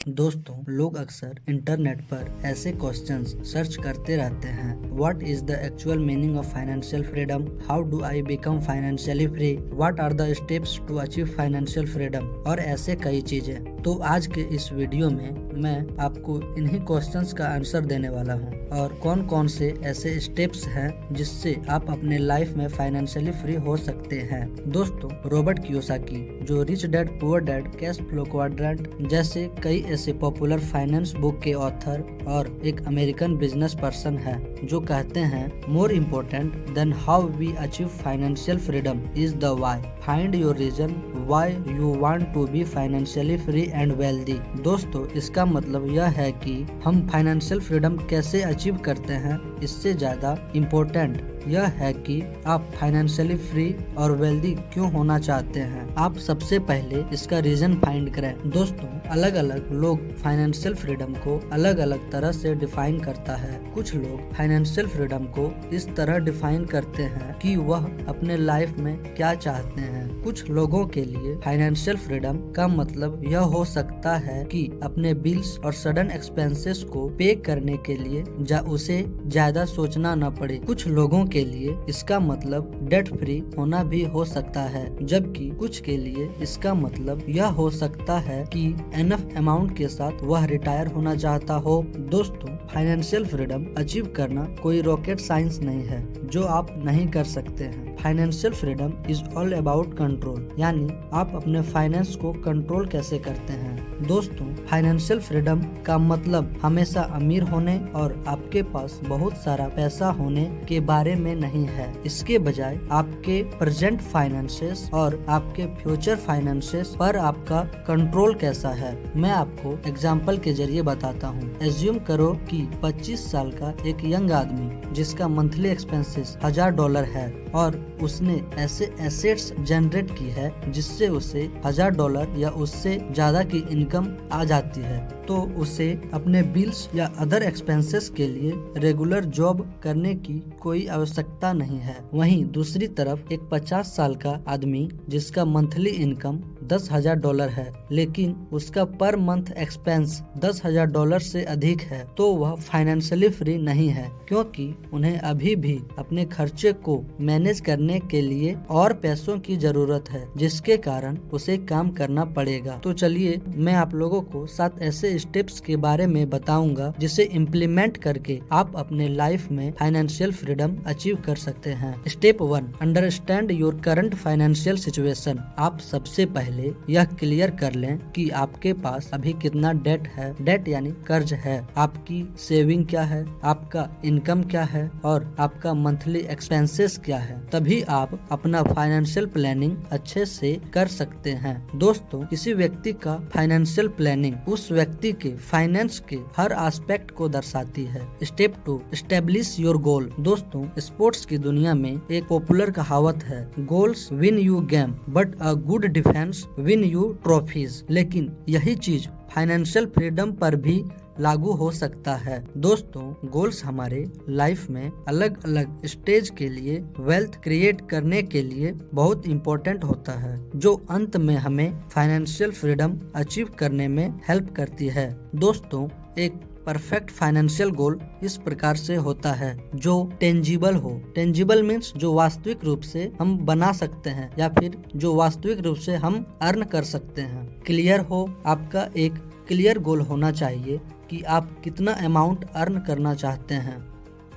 दोस्तों, लोग अक्सर इंटरनेट पर ऐसे क्वेश्चंस सर्च करते रहते हैं। What is the actual meaning of financial freedom? How do I become financially free? What are the steps to achieve financial freedom? और ऐसे कई चीजें। तो आज के इस वीडियो में मैं आपको इन्हीं क्वेश्चंस का आंसर देने वाला हूं और कौन कौन से ऐसे स्टेप्स हैं जिससे आप अपने लाइफ में फाइनेंशियली फ्री हो सकते हैं। दोस्तों, रॉबर्ट कियोसाकी, जो rich dad poor dad, cash flow quadrant जैसे कई ऐसे पॉपुलर फाइनेंस बुक के ऑथर और एक अमेरिकन बिजनेस पर्सन है, जो कहते हैं more important than how we achieve financial freedom is the why. Find your reason why you want to be financially free and wealthy. दोस्तों, इसका मतलब यह है कि हम फाइनेंशियल फ्रीडम कैसे अचीव करते हैं, इससे ज्यादा इम्पोर्टेंट यह है कि आप फाइनेंशियली फ्री और वेल्दी क्यों होना चाहते हैं। आप सबसे पहले इसका रीजन फाइंड करें। दोस्तों, अलग अलग लोग फाइनेंशियल फ्रीडम को अलग अलग तरह से डिफाइन करता है। कुछ लोग फाइनेंशियल फ्रीडम को इस तरह डिफाइन करते हैं कि वह अपने लाइफ में क्या चाहते हैं। कुछ लोगों के लिए फाइनेंशियल फ्रीडम का मतलब यह हो सकता है कि अपने बिल्स और सडन एक्सपेंसेस को पे करने के लिए उसे ज्यादा सोचना न पड़े। कुछ लोगों के लिए इसका मतलब डेट फ्री होना भी हो सकता है, जबकि कुछ के लिए इसका मतलब यह हो सकता है कि एनफ अमाउंट के साथ वह रिटायर होना चाहता हो। दोस्तों, फाइनेंशियल फ्रीडम अचीव करना कोई रॉकेट साइंस नहीं है जो आप नहीं कर सकते हैं। Financial freedom is all about control, यानी आप अपने फाइनेंस को कंट्रोल कैसे करते हैं। दोस्तों, फाइनेंशियल फ्रीडम का मतलब हमेशा अमीर होने और आपके पास बहुत सारा पैसा होने के बारे में नहीं है। इसके बजाय आपके प्रेजेंट फाइनेंसेस और आपके फ्यूचर फाइनेंसेस पर आपका कंट्रोल कैसा है। मैं आपको एग्जांपल के जरिए बताता हूँ। एज्यूम करो कि 25 साल का एक यंग आदमी जिसका मंथली एक्सपेंसेस $1000 है और उसने ऐसे एसेट्स जनरेट की है जिससे उसे $1000 या उससे ज्यादा की इनकम आ जाती है, तो उसे अपने बिल्स या अदर एक्सपेंसेस के लिए रेगुलर जॉब करने की कोई आवश्यकता नहीं है। वहीं दूसरी तरफ एक 50 साल का आदमी जिसका मंथली इनकम $10,000 है, लेकिन उसका पर मंथ एक्सपेंस $10,000 से अधिक है, तो वह फाइनेंशियली फ्री नहीं है, क्योंकि उन्हें अभी भी अपने खर्चे को मैनेज करने के लिए और पैसों की जरूरत है, जिसके कारण उसे काम करना पड़ेगा। तो चलिए मैं आप लोगों को 7 ऐसे स्टेप्स के बारे में बताऊंगा जिसे इम्प्लीमेंट करके आप अपने लाइफ में फाइनेंशियल फ्रीडम अचीव कर सकते हैं। Step 1, understand your current financial situation. आप सबसे पहले यह क्लियर कर लें कि आपके पास अभी कितना डेट है। डेट यानी कर्ज है। आपकी सेविंग क्या है, आपका इनकम क्या है और आपका मंथली एक्सपेंसेस क्या है। तभी आप अपना फाइनेंशियल प्लानिंग अच्छे से कर सकते हैं। दोस्तों, किसी व्यक्ति का फाइनेंशियल प्लानिंग उस व्यक्ति के फाइनेंस के हर एस्पेक्ट को दर्शाती है। Step 2, establish your goal. दोस्तों, स्पोर्ट्स की दुनिया में एक पॉपुलर कहावत है, goals win you game but a good defence win you trophies. लेकिन यही चीज फाइनेंशियल फ्रीडम पर भी लागू हो सकता है। दोस्तों, गोल्स हमारे लाइफ में अलग अलग स्टेज के लिए वेल्थ क्रिएट करने के लिए बहुत इम्पोर्टेंट होता है, जो अंत में हमें फाइनेंशियल फ्रीडम अचीव करने में हेल्प करती है। दोस्तों, एक परफेक्ट फाइनेंशियल गोल इस प्रकार से होता है जो टेंजिबल हो। टेंजिबल मीन्स जो वास्तविक रूप से हम बना सकते हैं या फिर जो वास्तविक रूप से हम अर्न कर सकते हैं। क्लियर हो, आपका एक क्लियर गोल होना चाहिए कि आप कितना अमाउंट अर्न करना चाहते हैं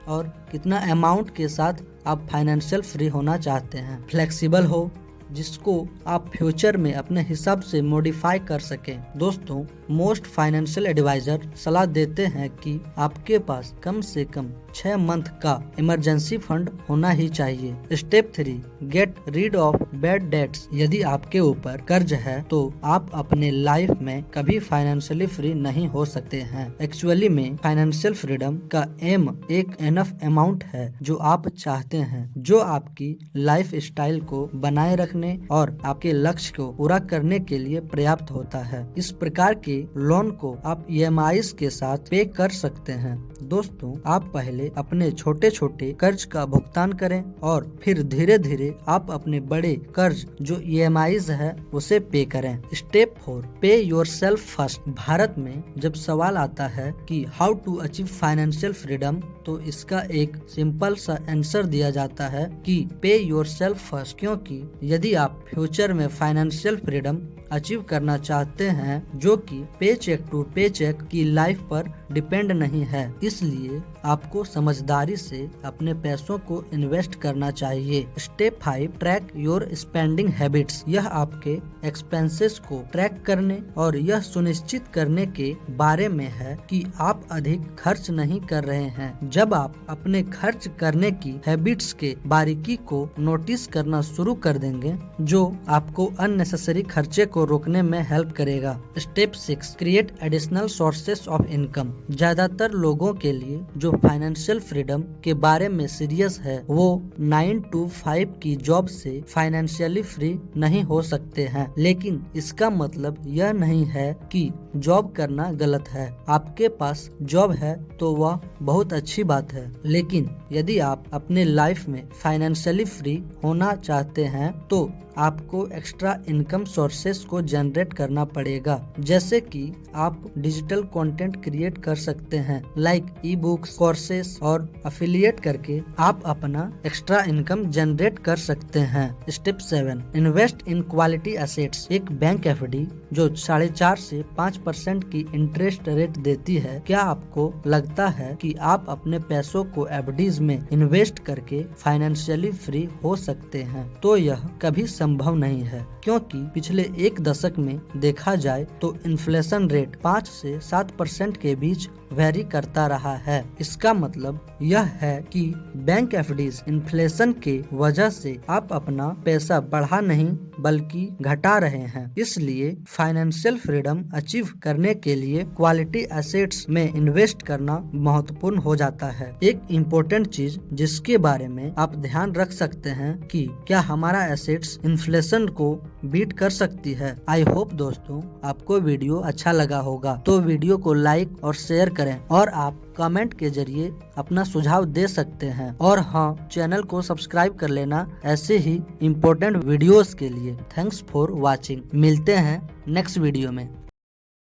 और कितना अमाउंट के साथ आप फाइनेंशियल फ्री होना चाहते हैं। फ्लेक्सिबल हो, जिसको आप फ्यूचर में अपने हिसाब से मॉडिफाई कर सकें। दोस्तों, मोस्ट फाइनेंशियल एडवाइजर सलाह देते हैं कि आपके पास कम से कम 6 मंथ का इमरजेंसी फंड होना ही चाहिए। Step 3, get rid of bad debts. यदि आपके ऊपर कर्ज है तो आप अपने लाइफ में कभी फाइनेंशियली फ्री नहीं हो सकते हैं। एक्चुअली में फाइनेंशियल फ्रीडम का एम एक एनफ अमाउंट है जो आप चाहते हैं, जो आपकी लाइफ स्टाइल को बनाए रखने करने और आपके लक्ष्य को पूरा करने के लिए पर्याप्त होता है। इस प्रकार के लोन को आप EMIs के साथ पे कर सकते हैं। दोस्तों, आप पहले अपने छोटे छोटे कर्ज का भुगतान करें और फिर धीरे धीरे आप अपने बड़े कर्ज जो EMIs है उसे पे करें। स्टेप 4, पे योरसेल्फ फर्स्ट। भारत में जब सवाल आता है कि how to achieve financial freedom, तो इसका एक सिंपल सा आंसर दिया जाता है कि पे योरसेल्फ फर्स्ट, क्योंकि यदि आप फ्यूचर में फाइनेंशियल फ्रीडम अचीव करना चाहते हैं जो कि पे चेक टू पे चेक की लाइफ पर डिपेंड नहीं है, इसलिए आपको समझदारी से अपने पैसों को इन्वेस्ट करना चाहिए। Step 5, track your spending habits. यह आपके एक्सपेंसेस को ट्रैक करने और यह सुनिश्चित करने के बारे में है कि आप अधिक खर्च नहीं कर रहे हैं। जब आप अपने खर्च करने की हैबिट्स के बारीकी को नोटिस करना शुरू कर देंगे, जो आपको अननेसेसरी खर्चे को रोकने में हेल्प करेगा। Step 6, create additional sources of income. ज्यादातर लोगों के लिए जो फाइनेंशियल फ्रीडम के बारे में सीरियस है, वो 9 to 5 की जॉब से फाइनेंशियली फ्री नहीं हो सकते हैं। लेकिन इसका मतलब यह नहीं है कि जॉब करना गलत है। आपके पास जॉब है तो वह बहुत अच्छी बात है, लेकिन यदि आप अपने लाइफ में फाइनेंशियली फ्री होना चाहते हैं तो आपको एक्स्ट्रा इनकम सोर्सेस को जनरेट करना पड़ेगा। जैसे कि आप डिजिटल कंटेंट क्रिएट कर सकते हैं, लाइक ई बुक्स, कोर्सेस और एफिलिएट करके आप अपना एक्स्ट्रा इनकम जनरेट कर सकते हैं। Step 7, invest in quality assets. एक बैंक FD जो 4.5 से 5% की इंटरेस्ट रेट देती है, क्या आपको लगता है कि आप अपने पैसों को FDs में इन्वेस्ट करके फाइनेंशियली फ्री हो सकते हैं? तो यह कभी संभव नहीं है, क्योंकि पिछले एक दशक में देखा जाए तो इन्फ्लेशन रेट 5 से 7% के बीच वेरी करता रहा है। इसका मतलब यह है कि बैंक FDs इन्फ्लेशन के वजह से आप अपना पैसा बढ़ा नहीं बल्कि घटा रहे हैं। इसलिए फाइनेंशियल फ्रीडम अचीव करने के लिए क्वालिटी एसेट्स में इन्वेस्ट करना महत्वपूर्ण हो जाता है। एक इम्पोर्टेंट चीज जिसके बारे में आप ध्यान रख सकते हैं कि क्या हमारा एसेट्स इन्फ्लेशन को बीट कर सकती है। आई होप दोस्तों आपको वीडियो अच्छा लगा होगा, तो वीडियो को लाइक और शेयर करें और आप कमेंट के जरिए अपना सुझाव दे सकते हैं। और हाँ, चैनल को सब्सक्राइब कर लेना ऐसे ही इम्पोर्टेंट वीडियोस के लिए। Thanks for watching. मिलते हैं नेक्स्ट वीडियो में।